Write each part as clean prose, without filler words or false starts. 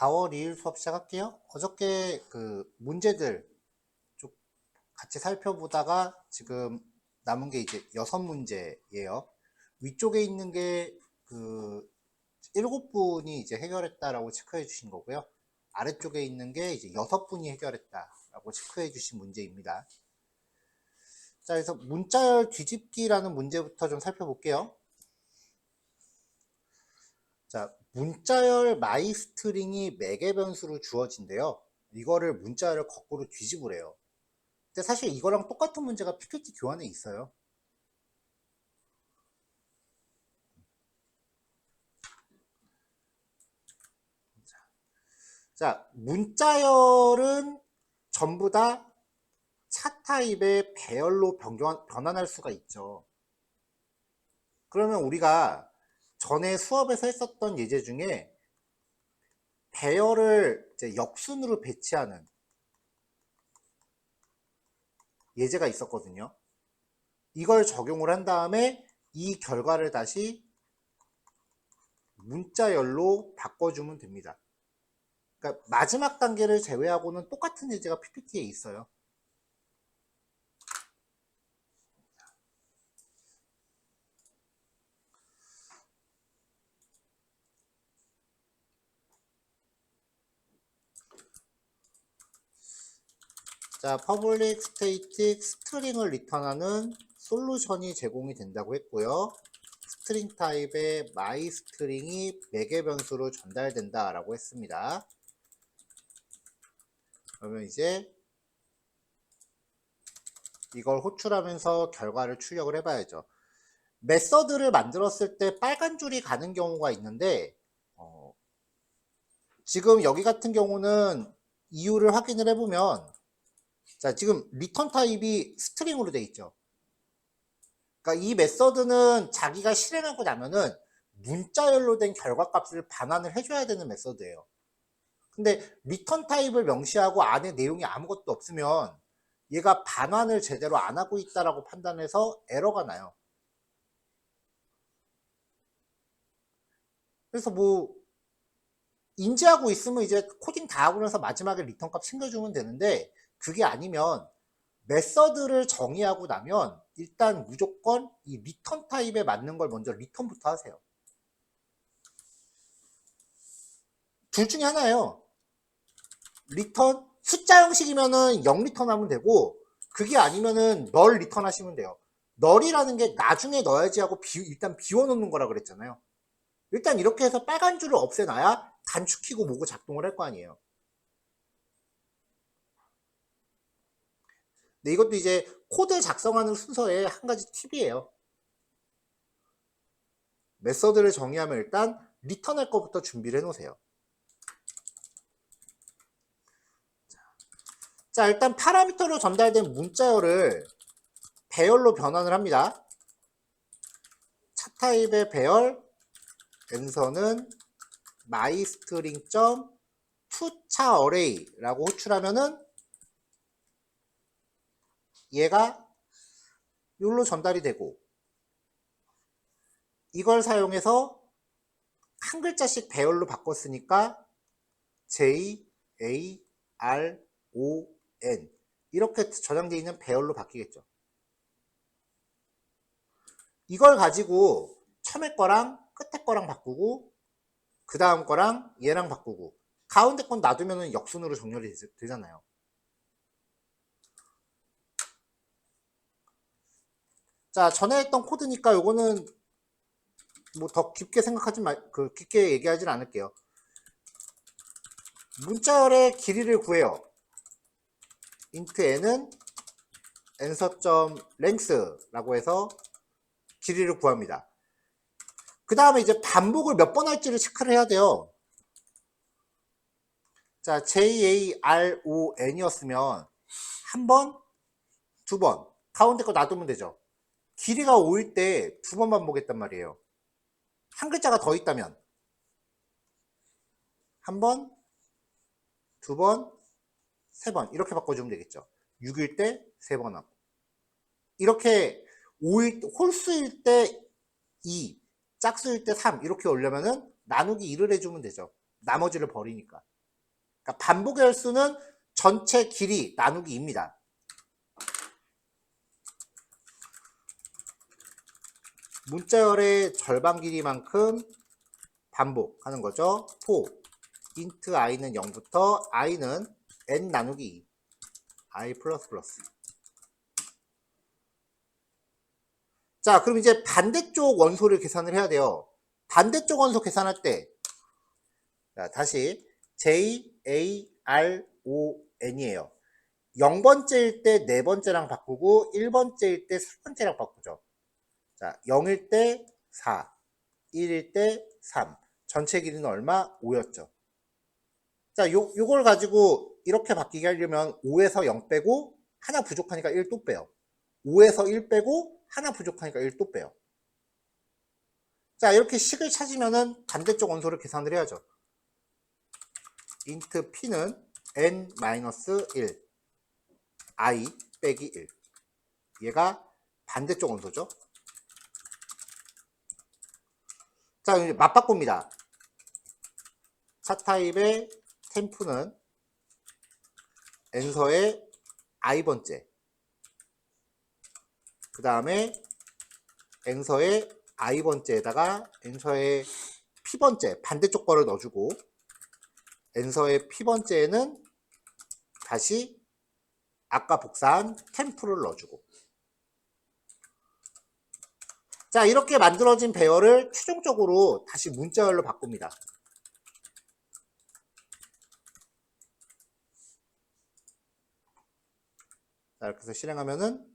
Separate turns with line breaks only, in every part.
4월 2일 수업 시작할게요. 어저께 그 문제들 좀 같이 살펴보다가 지금 남은 게 이제 6문제예요. 위쪽에 있는 게 그 7분이 이제 해결했다라고 체크해 주신 거고요. 아래쪽에 있는 게 이제 6분이 해결했다라고 체크해 주신 문제입니다. 자, 그래서 문자열 뒤집기라는 문제부터 좀 살펴볼게요. 자, 문자열 마이스트링이 매개 변수로 주어진대요. 이거를 문자열을 거꾸로 뒤집으래요. 근데 사실 이거랑 똑같은 문제가 PPT 교환에 있어요. 자, 문자열은 전부 다 차 타입의 배열로 변환할 수가 있죠. 그러면 우리가 전에 수업에서 했었던 예제 중에 배열을 이제 역순으로 배치하는 예제가 있었거든요. 이걸 적용을 한 다음에 이 결과를 다시 문자열로 바꿔주면 됩니다. 그러니까 마지막 단계를 제외하고는 똑같은 예제가 PPT에 있어요. 자, public static 스트링을 리턴하는 솔루션이 제공이 된다고 했고요. 스트링 타입의 my 스트링이 매개 변수로 전달된다 라고 했습니다. 그러면 이제 이걸 호출하면서 결과를 출력을 해봐야죠. 메서드를 만들었을 때 빨간 줄이 가는 경우가 있는데 지금 여기 같은 경우는 이유를 확인을 해보면 자, 지금 리턴 타입이 스트링으로 돼 있죠. 그러니까 이 메서드는 자기가 실행하고 나면은 문자열로 된 결과값을 반환을 해줘야 되는 메서드예요. 근데 리턴 타입을 명시하고 안에 내용이 아무것도 없으면 얘가 반환을 제대로 안 하고 있다라고 판단해서 에러가 나요. 그래서 뭐 인지하고 있으면 이제 코딩 다 하고 나서 마지막에 리턴 값 챙겨주면 되는데 그게 아니면 메서드를 정의하고 나면 일단 무조건 이 리턴 타입에 맞는 걸 먼저 리턴부터 하세요. 둘 중에 하나예요. 리턴 숫자 형식이면은 0 리턴하면 되고 그게 아니면은 널 리턴하시면 돼요. 널이라는 게 나중에 넣어야지 하고 일단 비워놓는 거라 그랬잖아요. 일단 이렇게 해서 빨간 줄을 없애놔야 단축키고 뭐고 작동을 할 거 아니에요. 근데 이것도 이제 코드 작성하는 순서의 한 가지 팁이에요. 메서드를 정의하면 일단 리턴할 것부터 준비를 해놓으세요. 자, 일단 파라미터로 전달된 문자열을 배열로 변환을 합니다. 차 타입의 배열 n선은 myString.toChaArray라고 호출하면은 얘가 여기로 전달이 되고 이걸 사용해서 한 글자씩 배열로 바꿨으니까 J, A, R, O, N 이렇게 저장되어 있는 배열로 바뀌겠죠. 이걸 가지고 처음에 거랑 끝에 거랑 바꾸고 그 다음 거랑 얘랑 바꾸고 가운데 건 놔두면 역순으로 정렬이 되잖아요. 자, 전에 했던 코드니까 요거는 뭐 더 깊게 생각하지 깊게 얘기하진 않을게요. 문자열의 길이를 구해요. int n은 answer.length라고 해서 길이를 구합니다. 그 다음에 이제 반복을 몇 번 할지를 체크를 해야 돼요. 자, JARON이었으면 한 번, 두 번, 가운데 거 놔두면 되죠. 길이가 5일 때 두 번 반복했단 말이에요. 한 글자가 더 있다면 한 번, 두 번, 세 번 이렇게 바꿔주면 되겠죠. 6일 때 세 번 하고 이렇게 5일 홀수일 때 2, 짝수일 때 3 이렇게 올려면은 나누기 1을 해주면 되죠. 나머지를 버리니까. 그러니까 반복의 혈수는 전체 길이 나누기 2입니다. 문자열의 절반 길이만큼 반복하는 거죠. 포 int i는 0부터 i는 n 나누기 2 i 플러스 플러스. 자, 그럼 이제 반대쪽 원소를 계산을 해야 돼요. 반대쪽 원소 계산할 때, 자, 다시 J, A, R, O, N이에요. 0번째일 때 4번째랑 바꾸고 1번째일 때 3번째랑 바꾸죠. 자, 0일 때 4, 1일 때 3. 전체 길이는 얼마? 5였죠. 자, 요걸 가지고 이렇게 바뀌게 하려면 5에서 0 빼고 하나 부족하니까 1 또 빼요. 5에서 1 빼고 하나 부족하니까 1 또 빼요. 자, 이렇게 식을 찾으면은 반대쪽 원소를 계산을 해야죠. int p는 n-1 i 빼기 1. 얘가 반대쪽 원소죠. 자, 이제 맞바꿉니다. 차타입의 템프는 n서의 i번째, 그 다음에 n서의 i번째에다가 n서의 p번째 반대쪽 거를 넣어주고 n서의 p번째에는 다시 아까 복사한 템프를 넣어주고. 자, 이렇게 만들어진 배열을 최종적으로 다시 문자열로 바꿉니다. 자, 이렇게 해서 실행하면은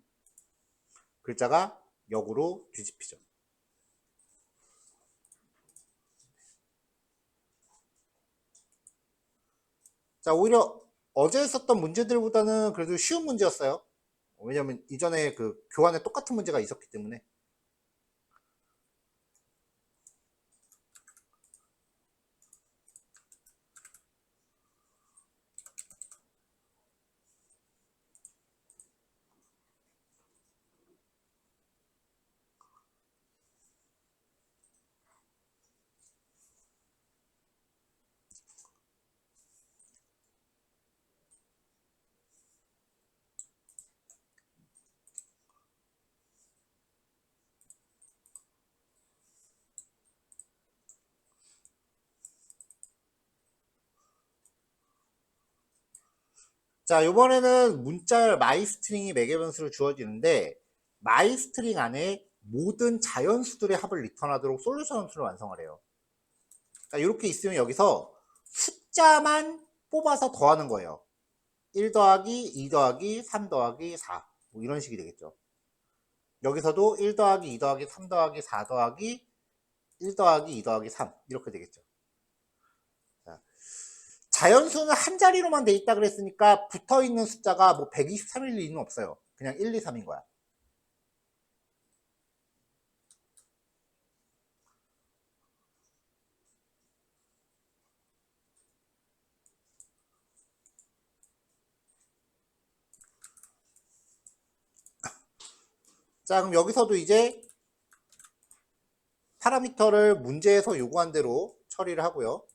글자가 역으로 뒤집히죠. 자, 오히려 어제 했었던 문제들보다는 그래도 쉬운 문제였어요. 왜냐면 이전에 그 교환에 똑같은 문제가 있었기 때문에. 자, 이번에는 문자열 마이스트링이 매개 변수로 주어지는데 마이스트링 안에 모든 자연수들의 합을 리턴하도록 솔루션 함수를 완성하래요. 자, 이렇게 있으면 여기서 숫자만 뽑아서 더하는 거예요. 1 더하기 2 더하기 3 더하기 4 뭐 이런 식이 되겠죠. 여기서도 1 더하기 2 더하기 3 더하기 4 더하기 1 더하기 2 더하기 3 이렇게 되겠죠. 자, 자연수는 한 자리로만 돼 있다 그랬으니까 붙어있는 숫자가 뭐 123일 리는 없어요. 그냥 1, 2, 3인 거야. 자, 그럼 여기서도 이제 파라미터를 문제에서 요구한 대로 처리를 하고요.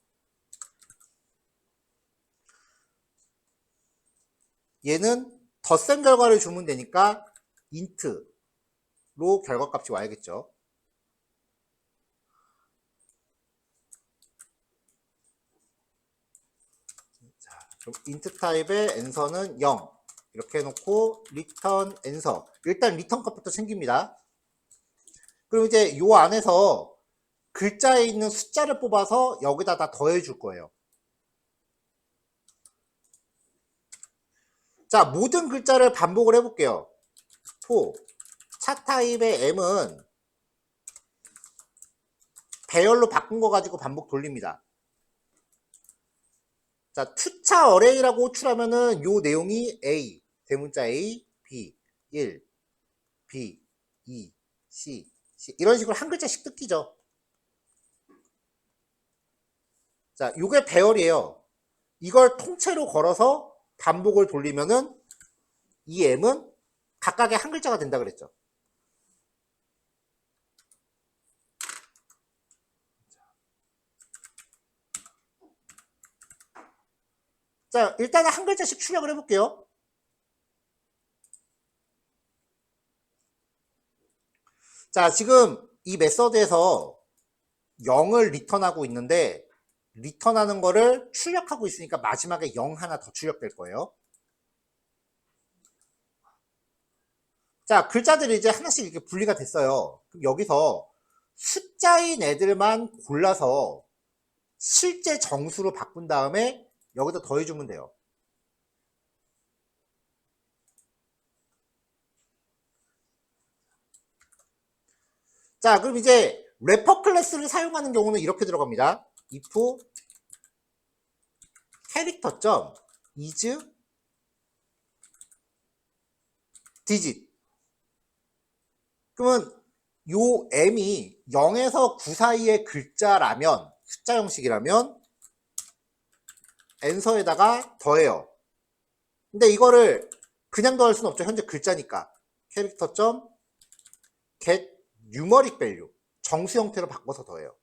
얘는 덧셈 결과를 주면 되니까 int로 결과값이 와야겠죠. 자, 그럼 int 타입의 answer는 0 이렇게 해놓고 return answer. 일단 리턴 값부터 챙깁니다. 그럼 이제 요 안에서 글자에 있는 숫자를 뽑아서 여기다 다 더해 줄 거예요. 자, 모든 글자를 반복을 해볼게요. 포 차 타입의 m은 배열로 바꾼 거 가지고 반복 돌립니다. 자, 투차 어레이라고 호출하면은 요 내용이 A, 대문자 A, B, 1, B, 2, C, C 이런 식으로 한 글자씩 뜯기죠. 자, 요게 배열이에요. 이걸 통째로 걸어서 반복을 돌리면은 이 M은 각각의 한 글자가 된다 그랬죠. 자, 일단은 한 글자씩 출력을 해볼게요. 자, 지금 이 메서드에서 0을 리턴하고 있는데 리턴하는 거를 출력하고 있으니까 마지막에 0 하나 더 출력될 거예요. 자, 글자들이 이제 하나씩 이렇게 분리가 됐어요. 그럼 여기서 숫자인 애들만 골라서 실제 정수로 바꾼 다음에 여기다 더해주면 돼요. 자, 그럼 이제 래퍼 클래스를 사용하는 경우는 이렇게 들어갑니다. if 캐릭터 is digit. 그러면 요 m이 0에서 9 사이의 글자라면, 숫자 형식이라면 엔서에다가 더해요. 근데 이거를 그냥 더할 수는 없죠. 현재 글자니까. 캐릭터 get numeric value. 정수 형태로 바꿔서 더해요.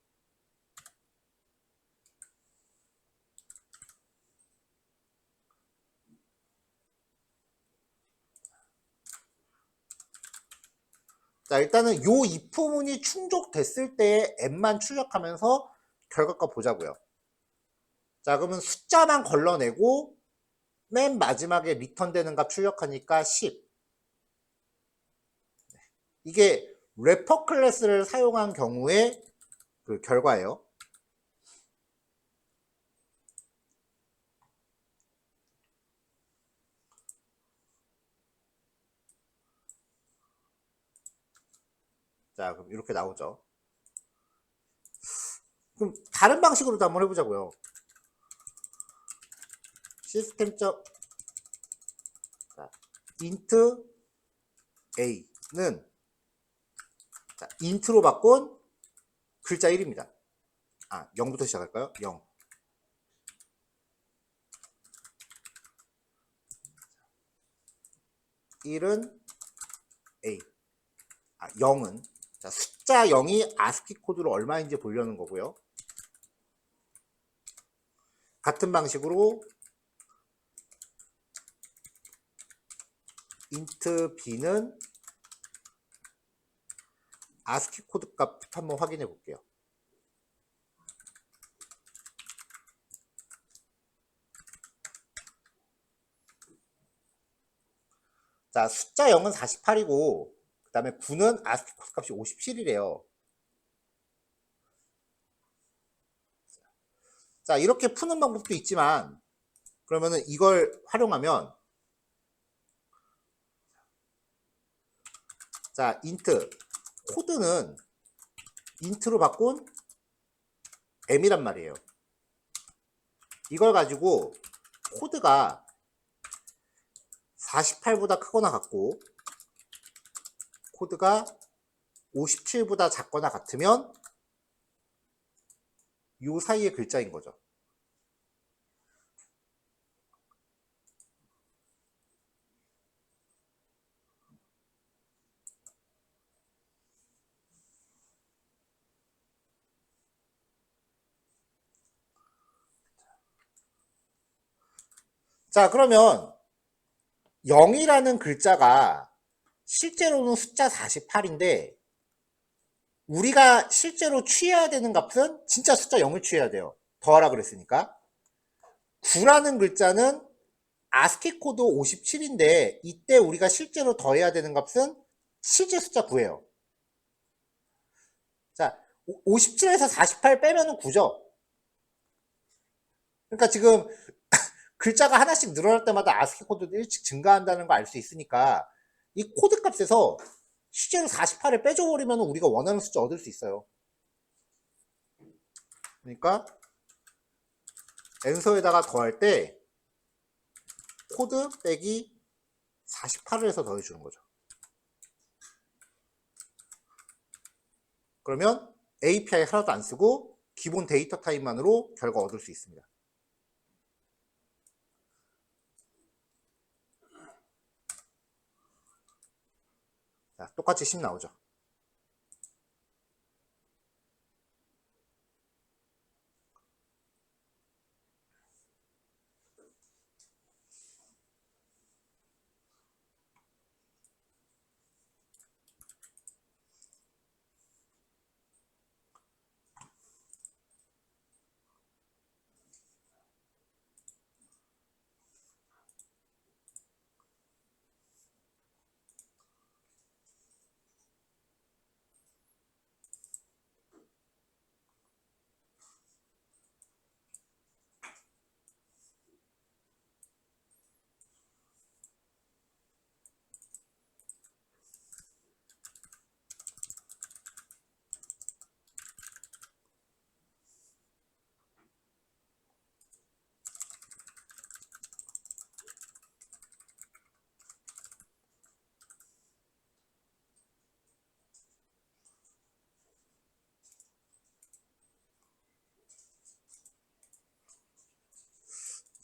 자, 일단은 요 if문이 충족됐을 때에 m만 출력하면서 결과값 보자고요. 자, 그러면 숫자만 걸러내고 맨 마지막에 리턴되는 값 출력하니까 10. 이게 래퍼 클래스를 사용한 경우에 그 결과예요. 자, 그럼 이렇게 나오죠. 그럼 다른 방식으로도 한번 해보자고요. 시스템 int a는 자, int로 바꾼 글자 1입니다. 0부터 시작할까요? 0. 1은 a. 0은 자, 숫자 0이 아스키 코드로 얼마인지 보려는 거고요. 같은 방식으로 int b는 아스키 코드 값 한번 확인해 볼게요. 자, 숫자 0은 48이고 그 다음에 9는 아스키 코드 값이 57이래요. 자, 이렇게 푸는 방법도 있지만 그러면은 이걸 활용하면 자, int 코드는 int로 바꾼 m이란 말이에요. 이걸 가지고 코드가 48보다 크거나 같고 코드가 57보다 작거나 같으면 요 사이의 글자인 거죠. 자, 그러면 0이라는 글자가 실제로는 숫자 48인데 우리가 실제로 취해야 되는 값은 진짜 숫자 0을 취해야 돼요. 더하라 그랬으니까. 9라는 글자는 아스키 코드 57인데 이때 우리가 실제로 더해야 되는 값은 실제 숫자 9예요. 자, 57에서 48 빼면은 9죠. 그러니까 지금 글자가 하나씩 늘어날 때마다 아스키 코드도 일찍 증가한다는 거 알 수 있으니까 이 코드 값에서 실제로 48을 빼줘버리면 우리가 원하는 숫자 얻을 수 있어요. 그러니까 엔서에다가 더할 때 코드 빼기 48을 해서 더해주는 거죠. 그러면 API 하나도 안 쓰고 기본 데이터 타입만으로 결과 얻을 수 있습니다. 자, 똑같이 10 나오죠.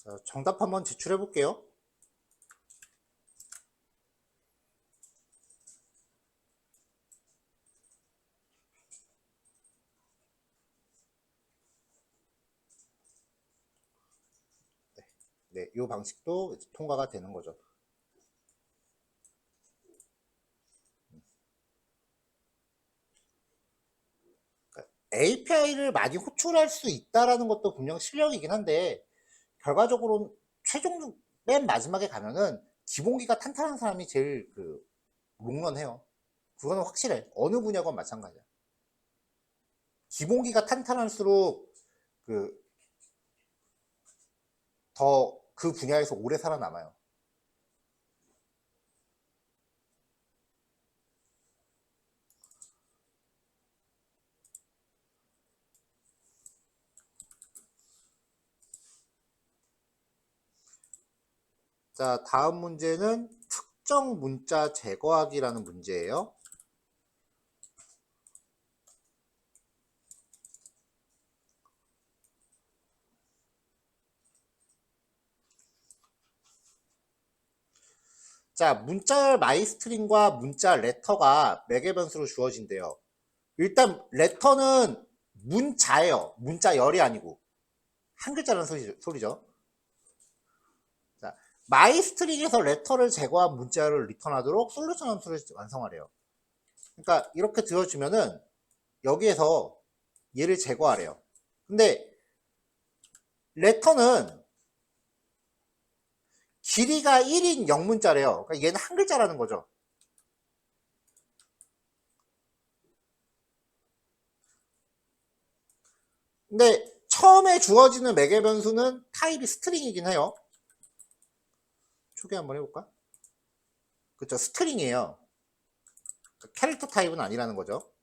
자, 정답 한번 제출해 볼게요. 네, 이 방식도 통과가 되는 거죠. API를 많이 호출할 수 있다라는 것도 분명 실력이긴 한데, 결과적으로 최종 맨 마지막에 가면은 기본기가 탄탄한 사람이 제일 롱런해요. 그거는 확실해. 어느 분야건 마찬가지야. 기본기가 탄탄할수록 더 그 분야에서 오래 살아남아요. 자, 다음 문제는 특정 문자 제거하기라는 문제예요. 자, 문자 마이스트링과 문자 레터가 매개 변수로 주어진대요. 일단 레터는 문자예요. 문자열이 아니고 한 글자라는 소리죠. 자, 마이스트링에서 레터를 제거한 문자를 리턴하도록 솔루션 함수를 완성하래요. 그러니까 이렇게 들어주면은 여기에서 얘를 제거하래요. 근데 레터는 길이가 1인 0문자래요. 그러니까 얘는 한 글자라는 거죠. 근데 처음에 주어지는 매개 변수는 타입이 스트링이긴 해요. 초기 한번 해볼까? 그쵸, 스트링이에요. 캐릭터 타입은 아니라는 거죠.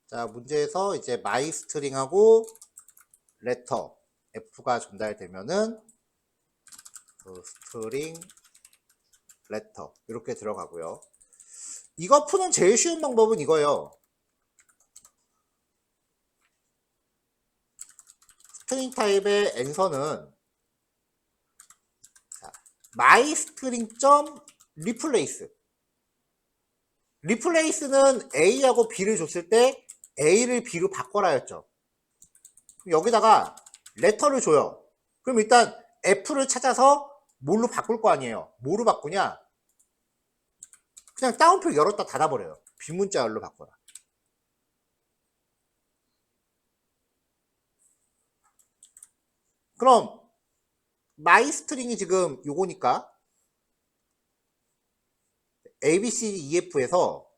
자, 문제에서 이제 마이 스트링하고 레터 F가 전달되면은 스트링 레터 이렇게 들어가고요. 이거 푸는 제일 쉬운 방법은 이거예요. 스트링 타입의 앤서는 마이 스트링 점 리플레이스. 리플레이스는 A하고 B를 줬을 때 A를 B로 바꿔라였죠. 여기다가 레터를 줘요. 그럼 일단 F를 찾아서 뭘로 바꿀 거 아니에요. 뭐로 바꾸냐? 그냥 따옴표 열었다 닫아버려요. 빈문자열로 바꿔라. 그럼 마이 스트링이 지금 요거니까 A, B, C, D, E, F에서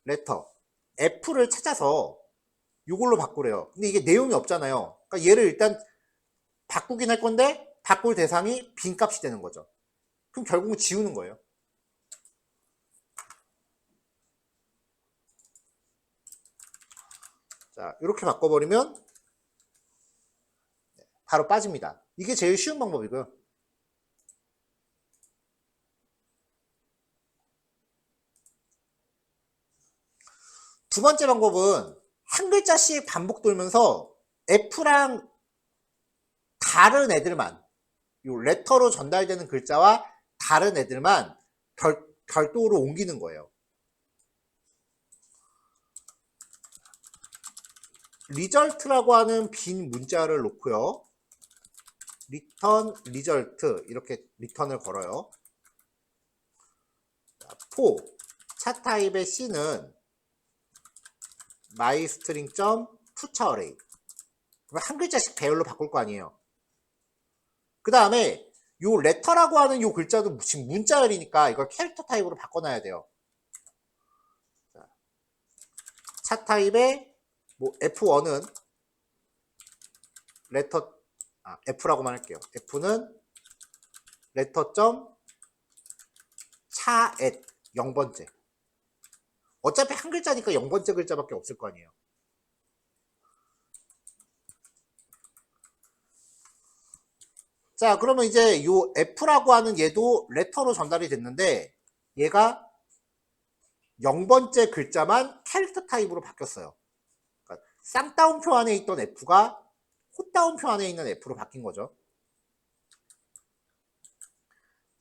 레터 F를 찾아서 요걸로 바꾸래요. 근데 이게 내용이 없잖아요. 그러니까 얘를 일단 바꾸긴 할 건데 바꿀 대상이 빈 값이 되는 거죠. 그럼 결국은 지우는 거예요. 자, 이렇게 바꿔버리면 바로 빠집니다. 이게 제일 쉬운 방법이고요. 두 번째 방법은 한 글자씩 반복 돌면서 F랑 다른 애들만, 요 레터로 전달되는 글자와 다른 애들만 별도로 옮기는 거예요. 리절트라고 하는 빈 문자를 놓고요. 리턴 리절트 이렇게 리턴을 걸어요. 포 차 타입의 C는 myString.toCha array. 그럼 한 글자씩 배열로 바꿀 거 아니에요. 그 다음에 요 레터라고 하는 요 글자도 지금 문자열이니까 이걸 캐릭터 타입으로 바꿔놔야 돼요. 차 타입의 뭐 F1은 레터 F라고만 할게요. F는 레터점 차앳 0번째. 어차피 한 글자니까 0번째 글자밖에 없을 거 아니에요. 자, 그러면 이제 요 F라고 하는 얘도 레터로 전달이 됐는데 얘가 0번째 글자만 캐릭터 타입으로 바뀌었어요. 그러니까 쌍따옴표 안에 있던 F가 콧따옴표 안에 있는 F로 바뀐 거죠.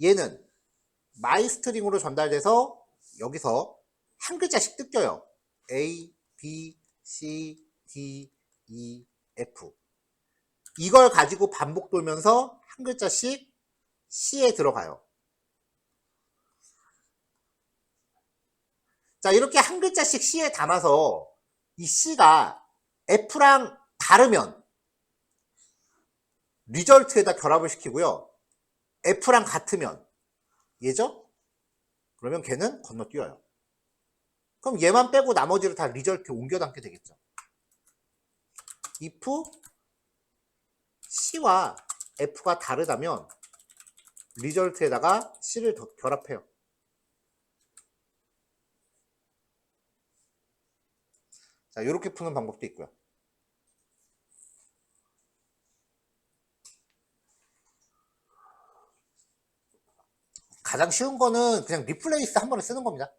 얘는 마이스트링으로 전달돼서 여기서 한 글자씩 뜯겨요. A, B, C, D, E, F. 이걸 가지고 반복 돌면서 한 글자씩 C에 들어가요. 자, 이렇게 한 글자씩 C에 담아서 이 C가 F랑 다르면 리절트에다 결합을 시키고요. F랑 같으면 얘죠? 그러면 걔는 건너뛰어요. 그럼 얘만 빼고 나머지를 다 리절트에 옮겨 담게 되겠죠. if C와 F가 다르다면 리절트에다가 C를 더 결합해요. 자, 이렇게 푸는 방법도 있고요. 가장 쉬운 거는 그냥 리플레이스 한 번에 쓰는 겁니다.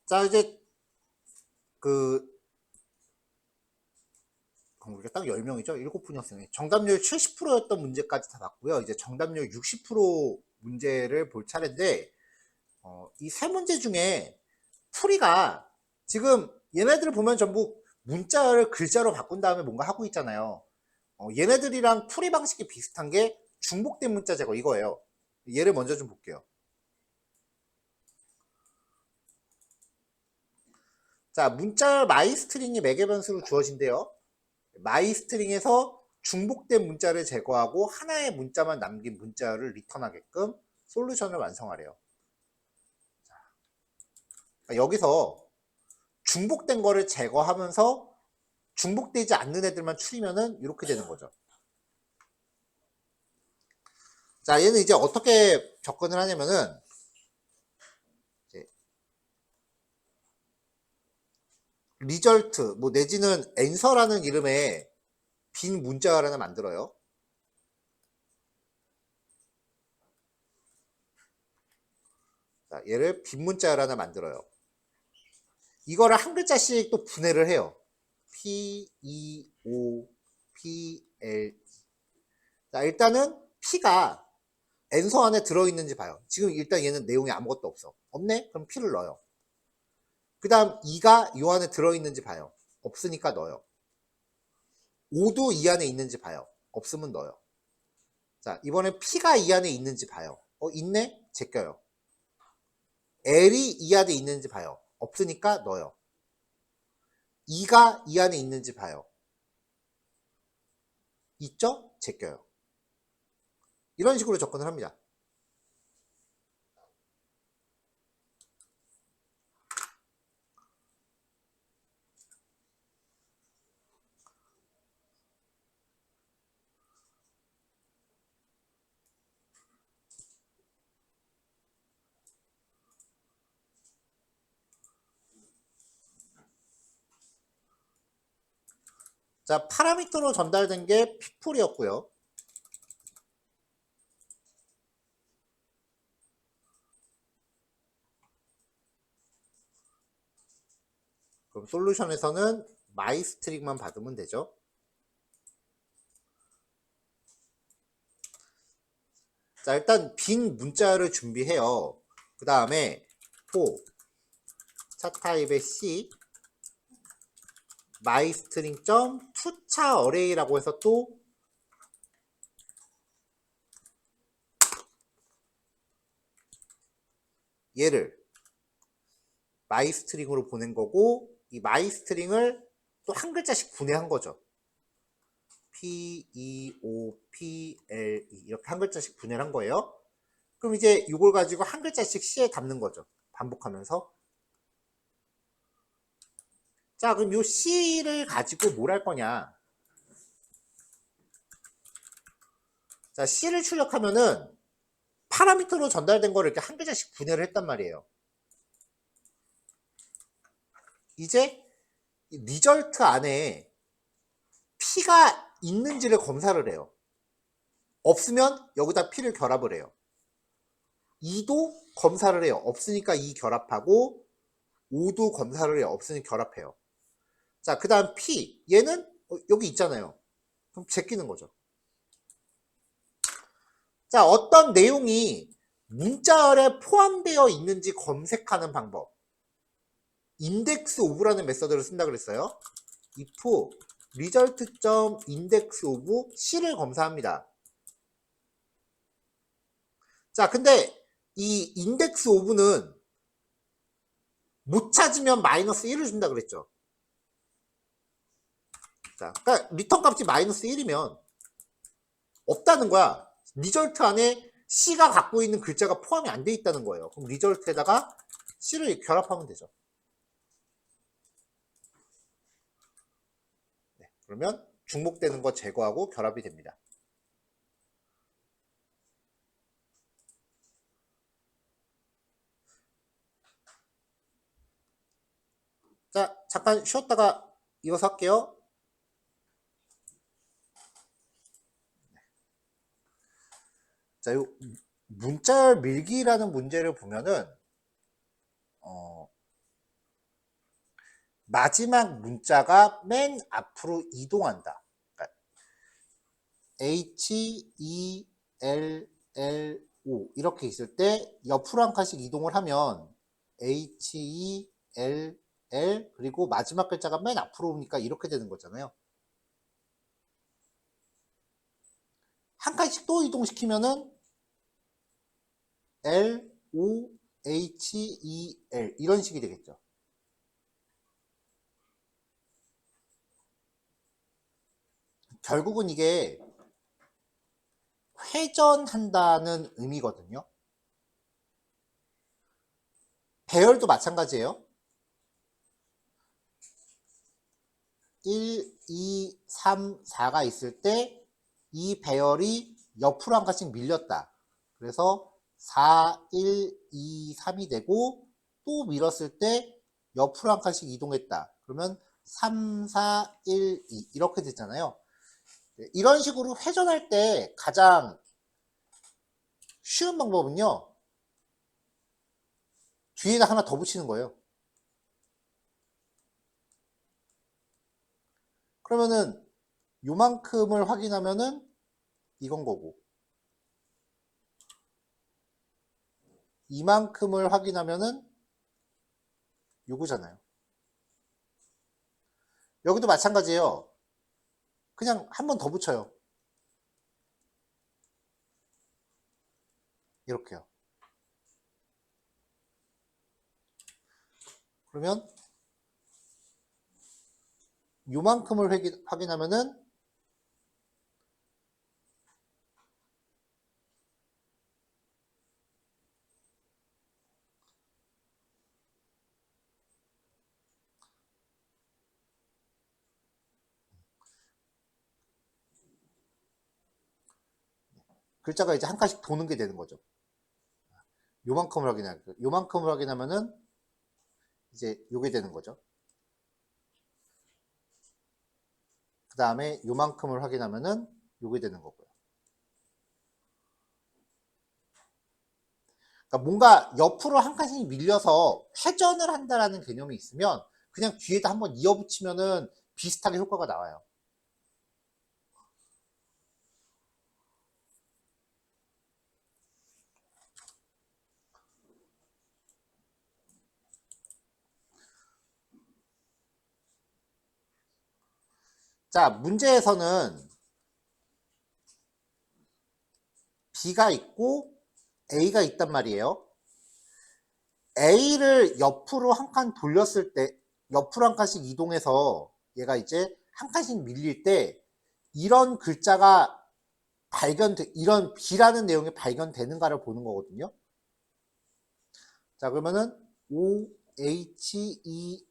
자, 이제 우리가 딱 10명이죠. 7분이었어요. 정답률 70%였던 문제까지 다 봤고요. 이제 정답률 60% 문제를 볼 차례인데 이 세 문제 중에 풀이가 지금 얘네들을 보면 전부 문자를 글자로 바꾼 다음에 뭔가 하고 있잖아요. 얘네들이랑 풀이 방식이 비슷한 게 중복된 문자 제거 이거예요. 얘를 먼저 좀 볼게요. 자, 문자 마이스트링이 매개 변수로 주어진대요. 마이스트링에서 중복된 문자를 제거하고 하나의 문자만 남긴 문자를 리턴하게끔 솔루션을 완성하래요. 자, 여기서 중복된 거를 제거하면서 중복되지 않는 애들만 추리면은 이렇게 되는 거죠. 자, 얘는 이제 어떻게 접근을 하냐면은 리절트 뭐 내지는 앤서라는 이름의 빈 문자를 하나 만들어요. 자, 얘를 빈 문자를 하나 만들어요. 이거를 한 글자씩 또 분해를 해요. P, E, O, P, L. 자, 일단은 P가 앤서 안에 들어있는지 봐요. 지금 일단 얘는 내용이 아무것도 없어. 없네? 그럼 P를 넣어요. 그 다음 E가 이 안에 들어있는지 봐요. 없으니까 넣어요. O도 이 안에 있는지 봐요. 없으면 넣어요. 자, 이번에 P가 이 안에 있는지 봐요. 있네? 제껴요. L이 이 안에 있는지 봐요. 없으니까 넣어요. E가 이 안에 있는지 봐요. 있죠? 제껴요. 이런 식으로 접근을 합니다. 자, 파라미터로 전달된 게 피풀이었고요. 그럼 솔루션에서는 마이스트링만 받으면 되죠. 자, 일단 빈 문자를 준비해요. 그 다음에 for 차 타입의 C 마이스트링 점 투차 어레이라고 해서 또 얘를 마이스트링으로 보낸 거고, 이 마이스트링을 또 한 글자씩 분해한 거죠. P, E, O, P, L, E 이렇게 한 글자씩 분해를 한 거예요. 그럼 이제 이걸 가지고 한 글자씩 C에 담는 거죠. 반복하면서. 자, 그럼 이 C를 가지고 뭘 할 거냐. 자, C를 출력하면은 파라미터로 전달된 거를 이렇게 한 글자씩 분해를 했단 말이에요. 이제 리절트 안에 P가 있는지를 검사를 해요. 없으면 여기다 P를 결합을 해요. 2도 검사를 해요. 없으니까 2 결합하고 5도 검사를 해요. 없으니 결합해요. 자, 그 다음 P 얘는 여기 있잖아요. 그럼 제끼는 거죠. 자, 어떤 내용이 문자열에 포함되어 있는지 검색하는 방법. 인덱스 오브라는 메서드를 쓴다 그랬어요. if result.index of C를 검사합니다. 자, 근데 이 index of는 못 찾으면 마이너스 1을 준다 그랬죠. 자, 그러니까 리턴 값이 마이너스 1이면 없다는 거야. 리절트 안에 C가 갖고 있는 글자가 포함이 안 돼 있다는 거예요. 그럼 리절트에다가 C를 결합하면 되죠. 네, 그러면 중복되는 거 제거하고 결합이 됩니다. 자, 잠깐 쉬었다가 이어서 할게요. 자, 요 문자열 밀기라는 문제를 보면은 마지막 문자가 맨 앞으로 이동한다. 그러니까 H, E, L, L, O 이렇게 있을 때 옆으로 한 칸씩 이동을 하면 H, E, L, L 그리고 마지막 글자가 맨 앞으로 오니까 이렇게 되는 거잖아요. 한 칸씩 또 이동시키면은 L, O, H, E, L 이런 식이 되겠죠. 결국은 이게 회전한다는 의미거든요. 배열도 마찬가지예요. 1, 2, 3, 4가 있을 때 이 배열이 옆으로 한 칸씩 밀렸다. 그래서 4, 1, 2, 3이 되고 또 밀었을 때 옆으로 한 칸씩 이동했다. 그러면 3, 4, 1, 2 이렇게 됐잖아요. 이런 식으로 회전할 때 가장 쉬운 방법은요. 뒤에다 하나 더 붙이는 거예요. 그러면은 요만큼을 확인하면은 이건 거고 이만큼을 확인하면은 요거잖아요. 여기도 마찬가지예요. 그냥 한 번 더 붙여요. 이렇게요. 그러면 요만큼을 확인하면은 글자가 이제 한 칸씩 도는 게 되는 거죠. 요만큼을 요만큼을 확인하면은 이제 요게 되는 거죠. 그 다음에 요만큼을 확인하면은 요게 되는 거고요. 그러니까 뭔가 옆으로 한 칸씩 밀려서 회전을 한다라는 개념이 있으면 그냥 뒤에다 한번 이어붙이면은 비슷하게 효과가 나와요. 자, 문제에서는 B가 있고 A가 있단 말이에요. A를 옆으로 한 칸 돌렸을 때, 옆으로 한 칸씩 이동해서 얘가 이제 한 칸씩 밀릴 때 이런 글자가 이런 B라는 내용이 발견되는가를 보는 거거든요. 자, 그러면은 OHELL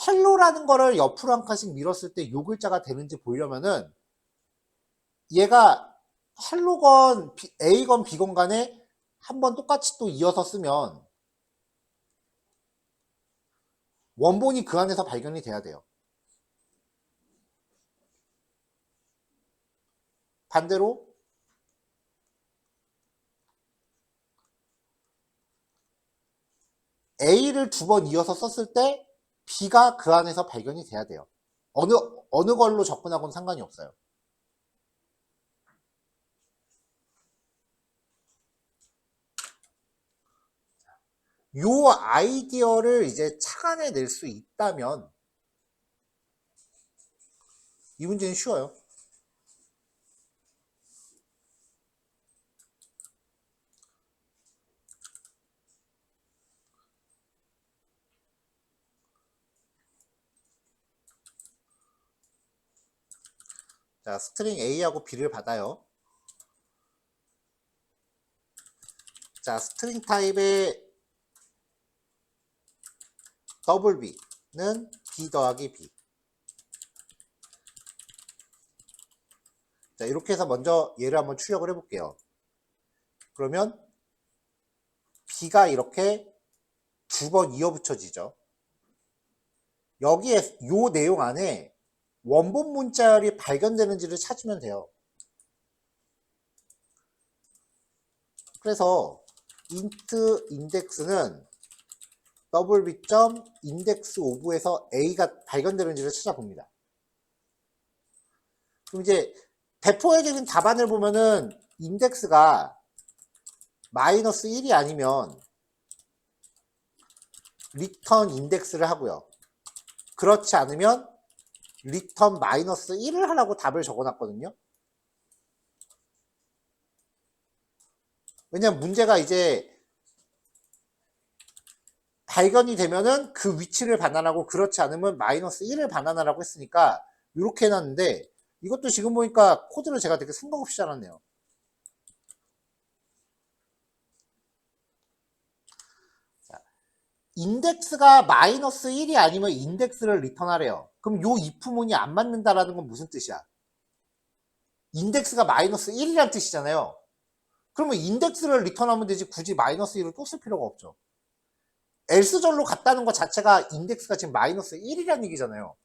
헬로라는 거를 옆으로 한 칸씩 밀었을 때 요 글자가 되는지 보려면은 얘가 헬로건 A건 B건 간에 한번 똑같이 또 이어서 쓰면 원본이 그 안에서 발견이 돼야 돼요. 반대로 A를 두 번 이어서 썼을 때 B가 그 안에서 발견이 돼야 돼요. 어느 걸로 접근하고는 상관이 없어요. 요 아이디어를 이제 착안해낼 수 있다면 이 문제는 쉬워요. 자, 스트링 A하고 B를 받아요. 자, 스트링 타입의 더블 B는 B 더하기 B. 자, 이렇게 해서 먼저 얘를 한번 출력을 해볼게요. 그러면 B가 이렇게 두 번 이어 붙여지죠. 여기에 요 내용 안에 원본 문자열이 발견되는지를 찾으면 돼요. 그래서 int index는 wb.index of에서 a가 발견되는지를 찾아봅니다. 그럼 이제 대포해적인 답안을 보면은 인덱스가 마이너스 1이 아니면 리턴 인덱스를 하고요. 그렇지 않으면 리턴 마이너스 1을 하라고 답을 적어놨거든요. 왜냐면 문제가 이제 발견이 되면은 그 위치를 반환하고 그렇지 않으면 마이너스 1을 반환하라고 했으니까 이렇게 해놨는데 이것도 지금 보니까 코드를 제가 되게 생각 없이 짜놨네요. 자, 인덱스가 마이너스 1이 아니면 인덱스를 리턴하래요. 그럼 요 if문이 안 맞는다라는 건 무슨 뜻이야? 인덱스가 마이너스 1이란 뜻이잖아요. 그러면 인덱스를 리턴하면 되지 굳이 마이너스 1을 또 쓸 필요가 없죠. else절로 갔다는 것 자체가 인덱스가 지금 마이너스 1이란 얘기잖아요.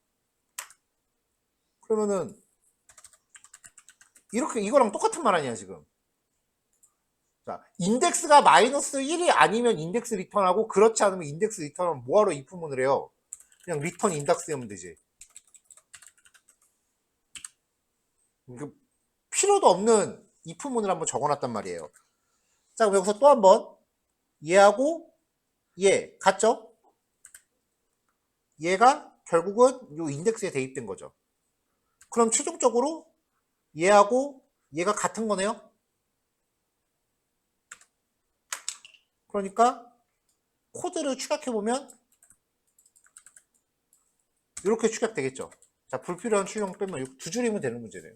그러면은 이렇게 이거랑 똑같은 말 아니야 지금. 자, 인덱스가 마이너스 1이 아니면 인덱스 리턴하고 그렇지 않으면 인덱스 리턴하면 뭐하러 if문을 해요? 그냥 리턴 인덱스 하면 되지. 필요도 없는 if문을 한번 적어놨단 말이에요. 자, 그럼 여기서 또 한번 얘하고 얘 같죠? 얘가 결국은 요 인덱스에 대입된 거죠. 그럼 최종적으로 얘하고 얘가 같은 거네요. 그러니까 코드를 추격해보면 이렇게 추격되겠죠. 자, 불필요한 출력 빼면 두 줄이면 되는 문제네요.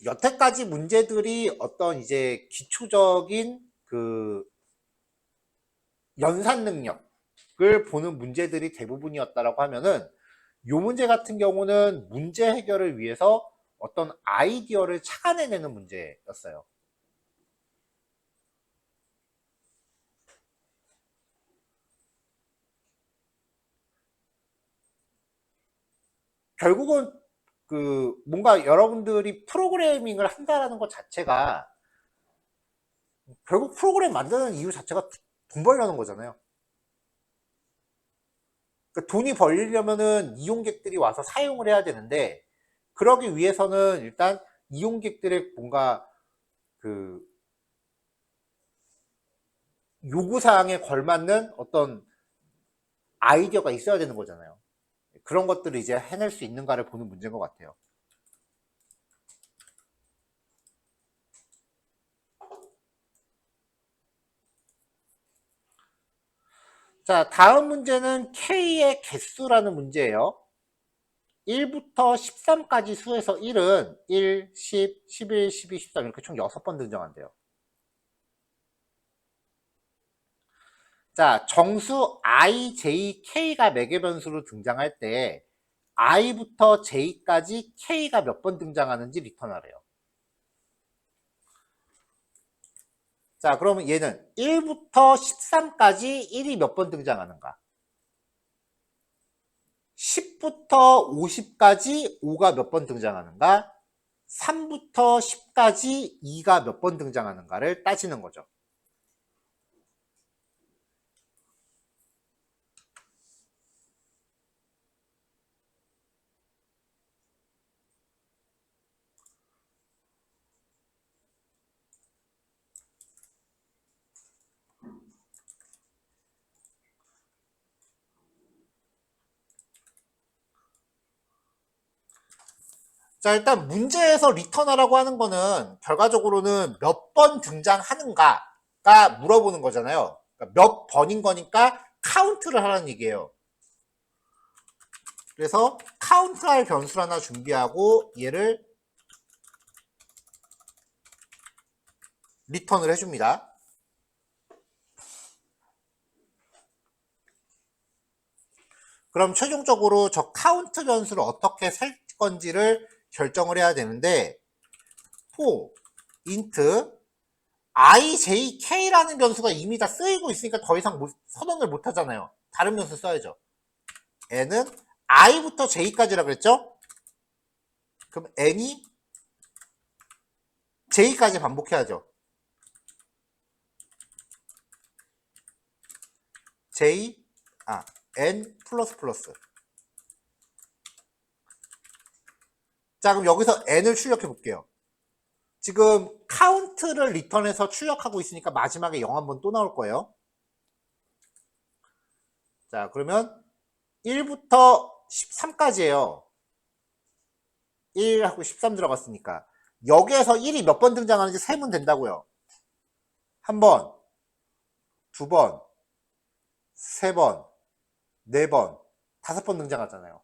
여태까지 문제들이 어떤 이제 기초적인 그 연산 능력을 보는 문제들이 대부분이었다라고 하면은 요 문제 같은 경우는 문제 해결을 위해서 어떤 아이디어를 찾아내는 문제였어요. 결국은 그 뭔가 여러분들이 프로그래밍을 한다라는 것 자체가 결국 프로그램 만드는 이유 자체가 돈 벌려는 거잖아요. 그러니까 돈이 벌리려면은 이용객들이 와서 사용을 해야 되는데 그러기 위해서는 일단 이용객들의 뭔가 그 요구사항에 걸맞는 어떤 아이디어가 있어야 되는 거잖아요. 그런 것들을 이제 해낼 수 있는가를 보는 문제인 것 같아요. 자, 다음 문제는 K의 개수라는 문제예요. 1부터 13까지 수에서 1은 1, 10, 11, 12, 13 이렇게 총 6번 등장한대요. 자, 정수 I, J, K가 매개 변수로 등장할 때 I부터 J까지 K가 몇 번 등장하는지 리턴하래요. 자, 그러면 얘는 1부터 13까지 1이 몇 번 등장하는가? 10부터 50까지 5가 몇 번 등장하는가? 3부터 10까지 2가 몇 번 등장하는가를 따지는 거죠. 자, 일단 문제에서 리턴하라고 하는 거는 결과적으로는 몇 번 등장하는가가 물어보는 거잖아요. 그러니까 몇 번인 거니까 카운트를 하라는 얘기예요. 그래서 카운트할 변수를 하나 준비하고 얘를 리턴을 해줍니다. 그럼 최종적으로 저 카운트 변수를 어떻게 살 건지를 결정을 해야 되는데 for int ijk라는 변수가 이미 다 쓰이고 있으니까 더 이상 선언을 못 하잖아요. 다른 변수 써야죠. n은 i부터 j까지라 그랬죠? 그럼 n이 j까지 반복해야죠. j n 플러스 플러스. 자, 그럼 여기서 n을 출력해 볼게요. 지금 카운트를 리턴해서 출력하고 있으니까 마지막에 0 한번 또 나올 거예요. 자, 그러면 1부터 13까지예요. 1하고 13 들어갔으니까 여기에서 1이 몇 번 등장하는지 세면 된다고요. 한 번, 두 번, 세 번, 네 번, 5번 등장하잖아요.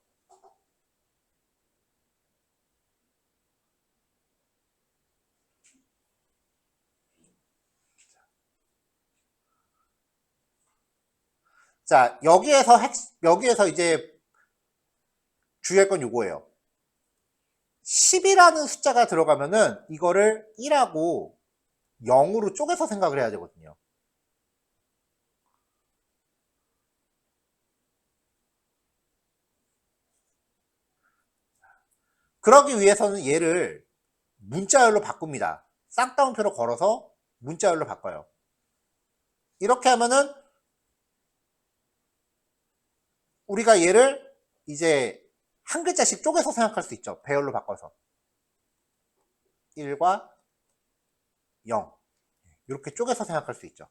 자, 여기에서 이제 주의할 건 요거예요. 10이라는 숫자가 들어가면은 이거를 1하고 0으로 쪼개서 생각을 해야 되거든요. 그러기 위해서는 얘를 문자열로 바꿉니다. 쌍따옴표로 걸어서 문자열로 바꿔요. 이렇게 하면은 우리가 얘를 이제 한 글자씩 쪼개서 생각할 수 있죠. 배열로 바꿔서 1과 0 이렇게 쪼개서 생각할 수 있죠.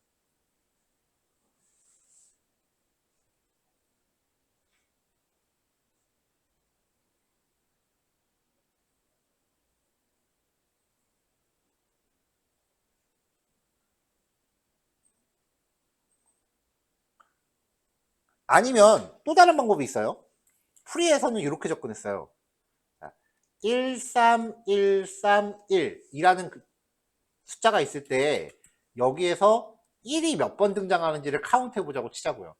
아니면 또 다른 방법이 있어요. 프리에서는 이렇게 접근했어요. 13131이라는 숫자가 있을 때 여기에서 1이 몇 번 등장하는지를 카운트 해보자고 치자고요.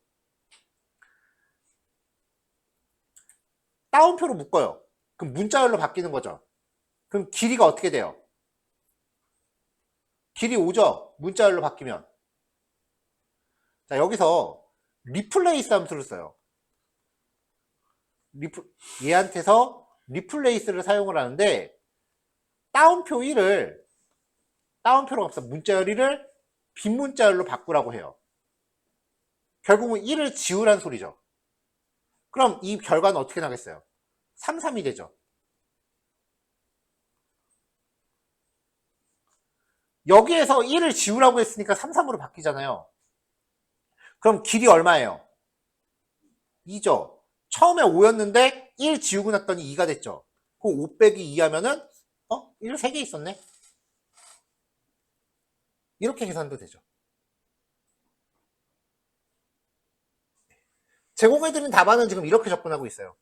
따옴표로 묶어요. 그럼 문자열로 바뀌는 거죠. 그럼 길이가 어떻게 돼요? 길이 5죠. 문자열로 바뀌면. 자, 여기서 리플레이스 함수를 써요. 얘한테서 리플레이스를 사용을 하는데 따옴표 1을 따옴표로 값서 문자열 1을 빈문자열로 바꾸라고 해요. 결국은 1을 지우란 소리죠. 그럼 이 결과는 어떻게 나겠어요? 3, 3이 되죠. 여기에서 1을 지우라고 했으니까 3, 3으로 바뀌잖아요. 그럼 길이 얼마예요? 2죠. 처음에 5였는데 1 지우고 났더니 2가 됐죠. 그럼 5 빼기 2 하면은 1 3개 있었네. 이렇게 계산도 되죠. 제공해드린 답안은 지금 이렇게 접근하고 있어요.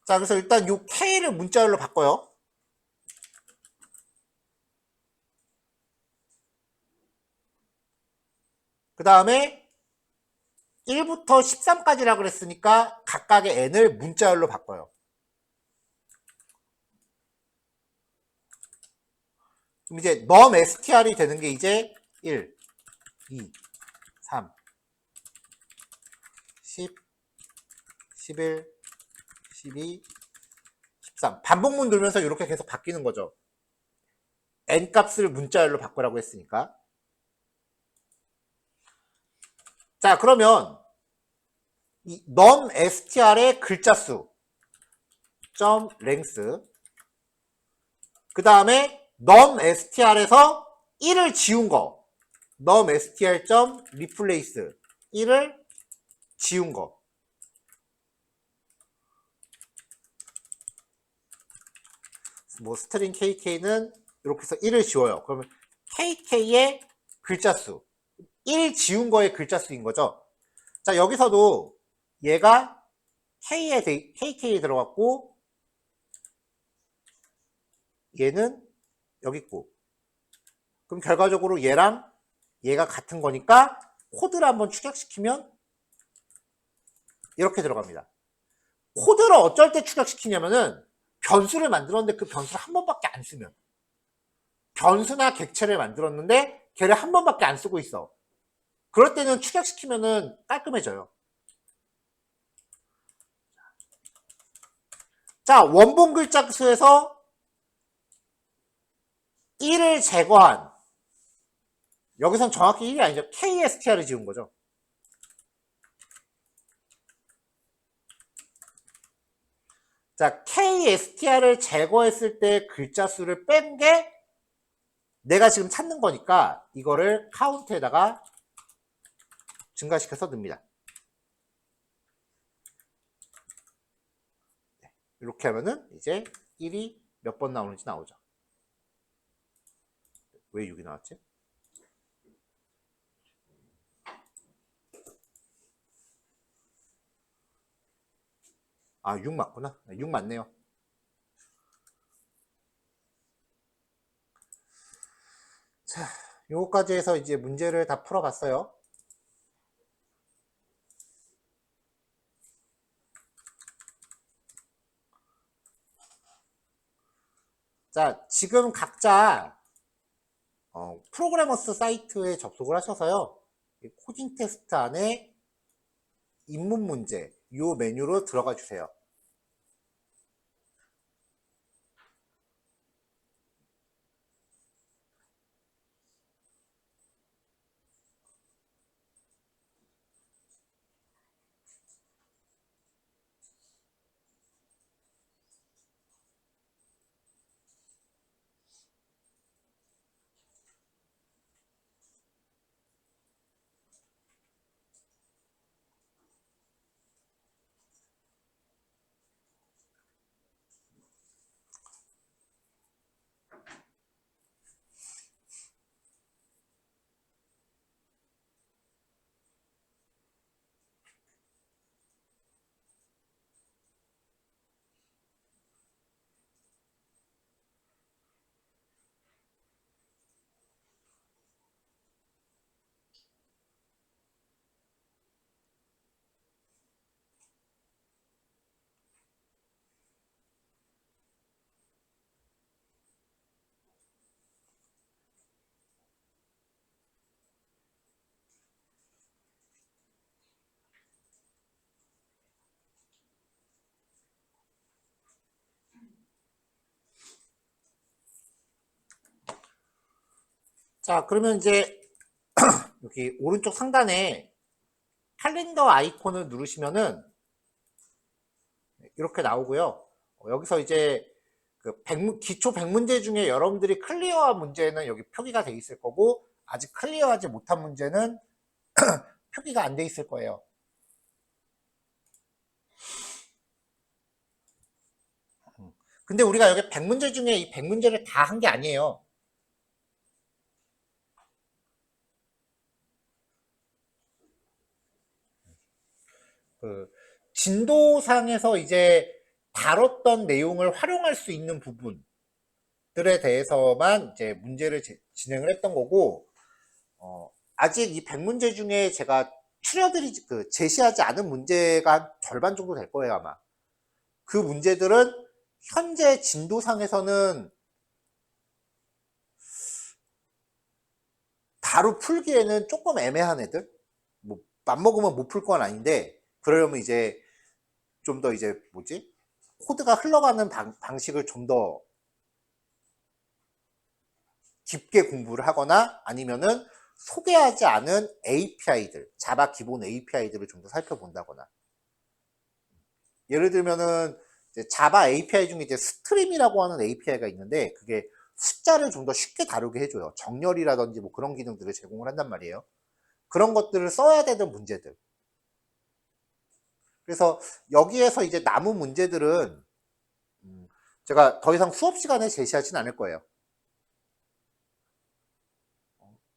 자, 그래서 일단 요 K를 문자열로 바꿔요. 그 다음에 1부터 13까지라 그랬으니까 각각의 n을 문자열로 바꿔요. 그럼 이제 num str이 되는 게 이제 1, 2, 3, 10, 11, 12, 13. 반복문 돌면서 이렇게 계속 바뀌는 거죠. n 값을 문자열로 바꾸라고 했으니까. 자, 그러면 이 num str의 글자 수 점 length 그 다음에 num str에서 1을 지운 거 num str 점 replace 1을 지운 거 뭐 스트링 kk는 이렇게 해서 1을 지워요. 그러면 kk의 글자 수 1 지운 거의 글자 수인 거죠. 자, 여기서도 얘가 kk에 들어갔고 얘는 여기 있고 그럼 결과적으로 얘랑 얘가 같은 거니까 코드를 한번 추격시키면 이렇게 들어갑니다. 코드를 어쩔 때 추격시키냐면은 변수를 만들었는데 그 변수를 한 번밖에 안 쓰면 변수나 객체를 만들었는데 걔를 한 번밖에 안 쓰고 있어. 그럴 때는 추격시키면은 깔끔해져요. 자, 원본 글자 수에서 1을 제거한 여기선 정확히 1이 아니죠. KSTR을 지운 거죠. 자, KSTR을 제거했을 때 글자 수를 뺀 게 내가 지금 찾는 거니까 이거를 카운트에다가 증가시켜서 넣습니다. 이렇게 하면은 이제 1이 몇 번 나오는지 나오죠. 왜 6이 나왔지? 아, 6 맞구나. 6 맞네요. 자, 요거까지 해서 이제 문제를 다 풀어봤어요. 자, 지금 각자 프로그래머스 사이트에 접속을 하셔서요. 코딩 테스트 안에 입문 문제 요 메뉴로 들어가 주세요. 자, 그러면 이제 여기 오른쪽 상단에 캘린더 아이콘을 누르시면은 이렇게 나오고요. 여기서 이제 그 기초 100문제 중에 여러분들이 클리어한 문제는 여기 표기가 돼 있을 거고, 아직 클리어하지 못한 문제는 표기가 안 돼 있을 거예요. 근데 우리가 여기 100문제 중에 이 100문제를 다 한 게 아니에요. 그 진도상에서 이제 다뤘던 내용을 활용할 수 있는 부분들에 대해서만 이제 문제를 진행을 했던 거고, 아직 이 100문제 중에 제가 제시하지 않은 문제가 한 절반 정도 될 거예요, 아마. 그 문제들은 현재 진도상에서는 바로 풀기에는 조금 애매한 애들? 뭐, 맘먹으면 못 풀 건 아닌데, 그러려면 이제 좀 더 이제 뭐지? 코드가 흘러가는 방식을 좀 더 깊게 공부를 하거나 아니면은 소개하지 않은 API들, 자바 기본 API들을 좀 더 살펴본다거나. 예를 들면은 자바 API 중에 이제 스트림이라고 하는 API가 있는데 그게 숫자를 좀 더 쉽게 다루게 해줘요. 정렬이라든지 뭐 그런 기능들을 제공을 한단 말이에요. 그런 것들을 써야 되는 문제들. 그래서 여기에서 이제 남은 문제들은 제가 더 이상 수업 시간에 제시하진 않을 거예요.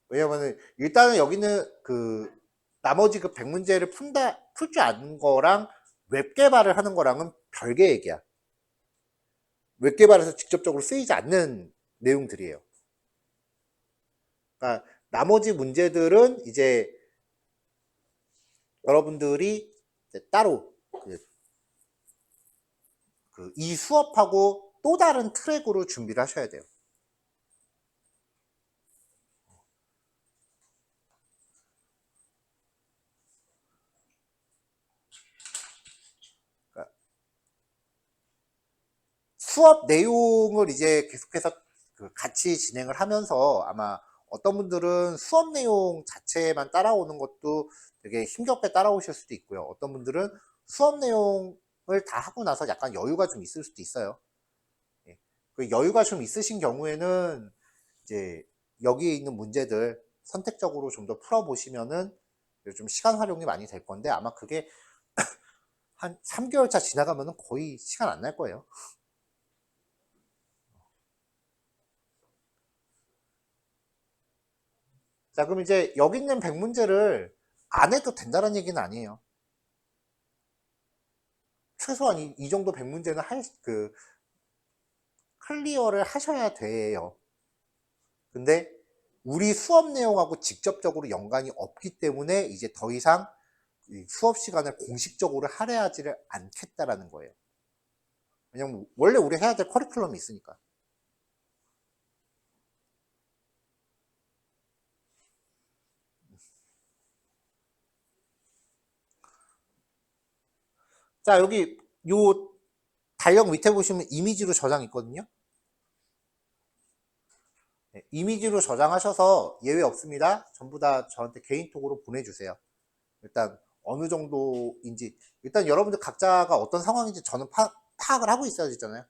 왜냐면은 일단은 여기는 그 나머지 그 100문제를 풀 줄 아는 거랑 웹 개발을 하는 거랑은 별개 얘기야. 웹 개발에서 직접적으로 쓰이지 않는 내용들이에요. 그러니까 나머지 문제들은 이제 여러분들이 이제 따로 이 수업하고 또 다른 트랙으로 준비를 하셔야 돼요. 그러니까 수업 내용을 이제 계속해서 같이 진행을 하면서 아마 어떤 분들은 수업 내용 자체만 따라오는 것도 되게 힘겹게 따라오실 수도 있고요. 어떤 분들은 수업 내용을 다 하고 나서 약간 여유가 좀 있을 수도 있어요. 예. 그 여유가 좀 있으신 경우에는 이제 여기에 있는 문제들 선택적으로 좀 더 풀어보시면은 좀 시간 활용이 많이 될 건데 아마 그게 한 3개월 차 지나가면은 거의 시간 안 날 거예요. 자, 그럼 이제 여기 있는 100문제를 안 해도 된다는 얘기는 아니에요. 최소한 이 정도 100문제는 클리어를 하셔야 돼요. 근데 우리 수업 내용하고 직접적으로 연관이 없기 때문에 이제 더 이상 수업 시간을 공식적으로 할애하지를 않겠다라는 거예요. 왜냐면 원래 우리 해야 될 커리큘럼이 있으니까. 자, 여기 요 달력 밑에 보시면 이미지로 저장 있거든요. 네, 이미지로 저장하셔서 예외 없습니다. 전부 다 저한테 개인톡으로 보내주세요. 일단 어느 정도인지 일단 여러분들 각자가 어떤 상황인지 저는 파악을 하고 있어야 되잖아요.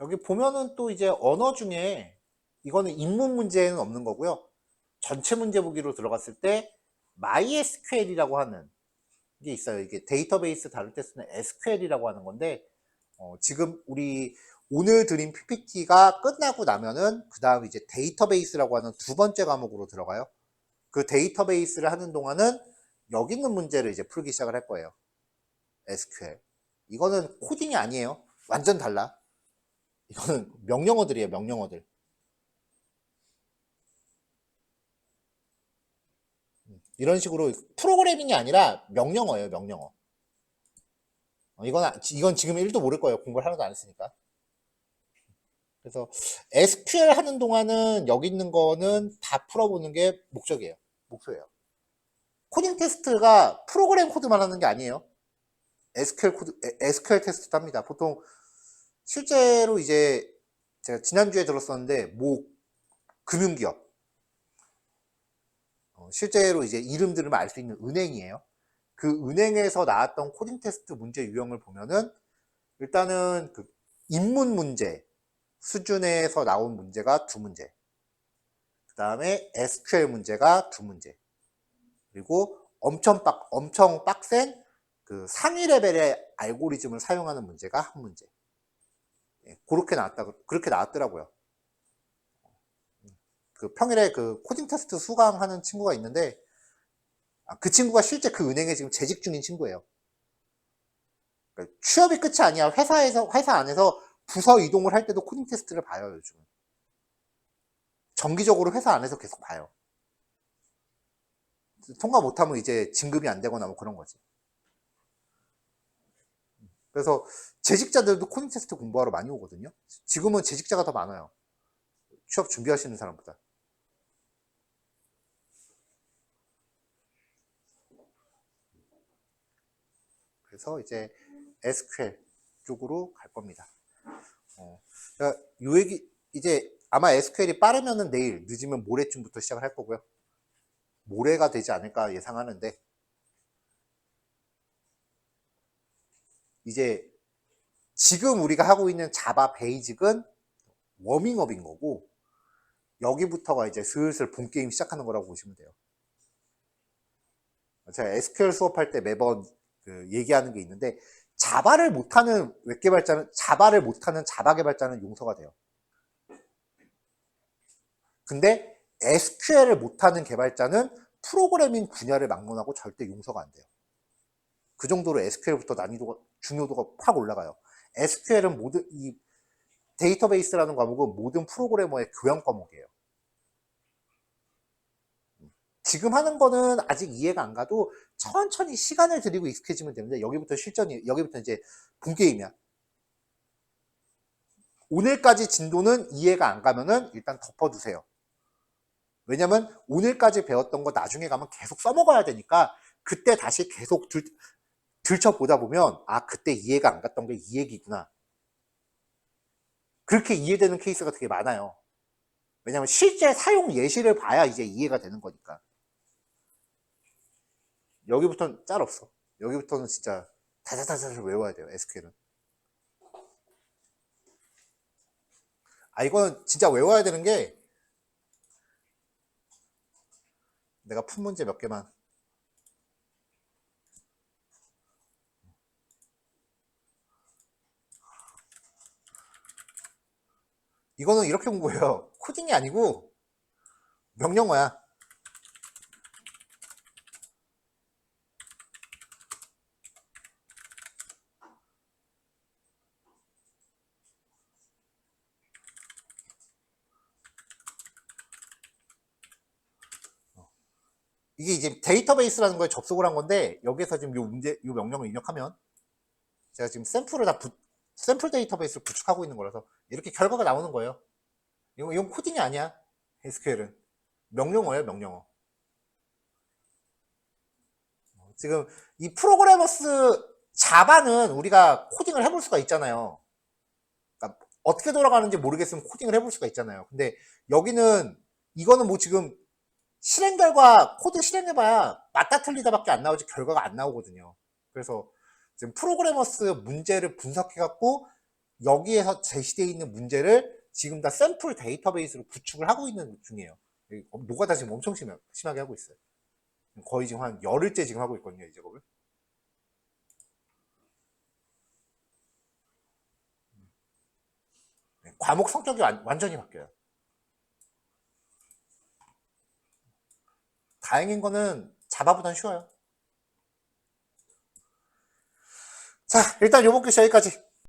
여기 보면은 또 이제 언어 중에 이거는 입문 문제는 없는 거고요. 전체 문제 보기로 들어갔을 때 MySQL이라고 하는 게 있어요. 이게 데이터베이스 다룰 때 쓰는 SQL이라고 하는 건데 지금 우리 오늘 드린 PPT가 끝나고 나면은 그 다음 이제 데이터베이스라고 하는 두 번째 과목으로 들어가요. 그 데이터베이스를 하는 동안은 여기 있는 문제를 이제 풀기 시작을 할 거예요. SQL. 이거는 코딩이 아니에요. 완전 달라. 이거는 명령어들이에요, 명령어들. 이런 식으로 프로그래밍이 아니라 명령어예요, 명령어. 이건 지금 1도 모를 거예요. 공부를 하나도 안 했으니까. 그래서 SQL 하는 동안은 여기 있는 거는 다 풀어보는 게 목적이에요. 목표예요. 코딩 테스트가 프로그램 코드만 하는 게 아니에요. SQL 테스트도 합니다. 보통 실제로 이제 제가 지난주에 들었었는데 금융기업 실제로 이제 이름 들으면 알 수 있는 은행이에요. 그 은행에서 나왔던 코딩 테스트 문제 유형을 보면은 일단은 그 인문 문제 수준에서 나온 문제가 2문제, 그 다음에 SQL 문제가 2문제, 그리고 엄청 빡센 그 상위 레벨의 알고리즘을 사용하는 문제가 1문제. 그렇게 나왔더라고요. 그 평일에 그 코딩 테스트 수강하는 친구가 있는데, 그 친구가 실제 그 은행에 지금 재직 중인 친구예요. 그러니까 취업이 끝이 아니야. 회사 안에서 부서 이동을 할 때도 코딩 테스트를 봐요, 요즘. 정기적으로 회사 안에서 계속 봐요. 통과 못하면 이제 진급이 안 되거나 뭐 그런 거지. 그래서 재직자들도 코딩 테스트 공부하러 많이 오거든요. 지금은 재직자가 더 많아요. 취업 준비하시는 사람보다. 그래서 이제 SQL 쪽으로 갈 겁니다. 그러니까 요 얘기 이제 아마 SQL이 빠르면은 내일, 늦으면 모레쯤부터 시작을 할 거고요. 모레가 되지 않을까 예상하는데, 이제 지금 우리가 하고 있는 자바 베이직은 워밍업인 거고, 여기부터가 이제 슬슬 본 게임 시작하는 거라고 보시면 돼요. 제가 SQL 수업할 때 매번 그 얘기하는 게 있는데, 자바를 못하는 웹 개발자는, 자바를 못하는 자바 개발자는 용서가 돼요. 근데 SQL을 못하는 개발자는 프로그래밍 분야를 막론하고 절대 용서가 안 돼요. 그 정도로 SQL부터 중요도가 확 올라가요. SQL은 이 데이터베이스라는 과목은 모든 프로그래머의 교양 과목이에요. 지금 하는 거는 아직 이해가 안 가도 천천히 시간을 들이고 익숙해지면 되는데, 여기부터 이제 본 게임이야. 오늘까지 진도는 이해가 안 가면은 일단 덮어두세요. 왜냐면 오늘까지 배웠던 거 나중에 가면 계속 써먹어야 되니까, 그때 다시 계속 들춰보다 보면, 그때 이해가 안 갔던 게 이 얘기구나. 그렇게 이해되는 케이스가 되게 많아요. 왜냐면 실제 사용 예시를 봐야 이제 이해가 되는 거니까. 여기부터는 짤 없어. 여기부터는 진짜 다다다다 외워야 돼요, SQL은. 이건 진짜 외워야 되는 게, 내가 푼 문제 몇 개만. 이거는 이렇게 공부해요. 코딩이 아니고 명령어야. 이게 이제 데이터베이스라는 거에 접속을 한 건데, 여기에서 지금 요 명령을 입력하면, 제가 지금 샘플 데이터베이스를 구축하고 있는 거라서 이렇게 결과가 나오는 거예요. 이건 코딩이 아니야. SQL은 명령어예요, 명령어. 지금 이 프로그래머스 자바는 우리가 코딩을 해볼 수가 있잖아요. 그러니까 어떻게 돌아가는지 모르겠으면 코딩을 해볼 수가 있잖아요. 근데 여기는, 이거는 뭐 지금 실행 결과 코드 실행해봐야 맞다 틀리다밖에 안 나오지 결과가 안 나오거든요. 그래서 지금 프로그래머스 문제를 분석해갖고 여기에서 제시되어 있는 문제를 지금 다 샘플 데이터베이스로 구축을 하고 있는 중이에요. 노가다 지금 엄청 심하게 하고 있어요. 거의 지금 한 열흘째 지금 하고 있거든요, 이 작업을. 과목 성격이 완전히 바뀌어요. 다행인 거는 자바보단 쉬워요. 자, 일단 요번 교시 여기까지.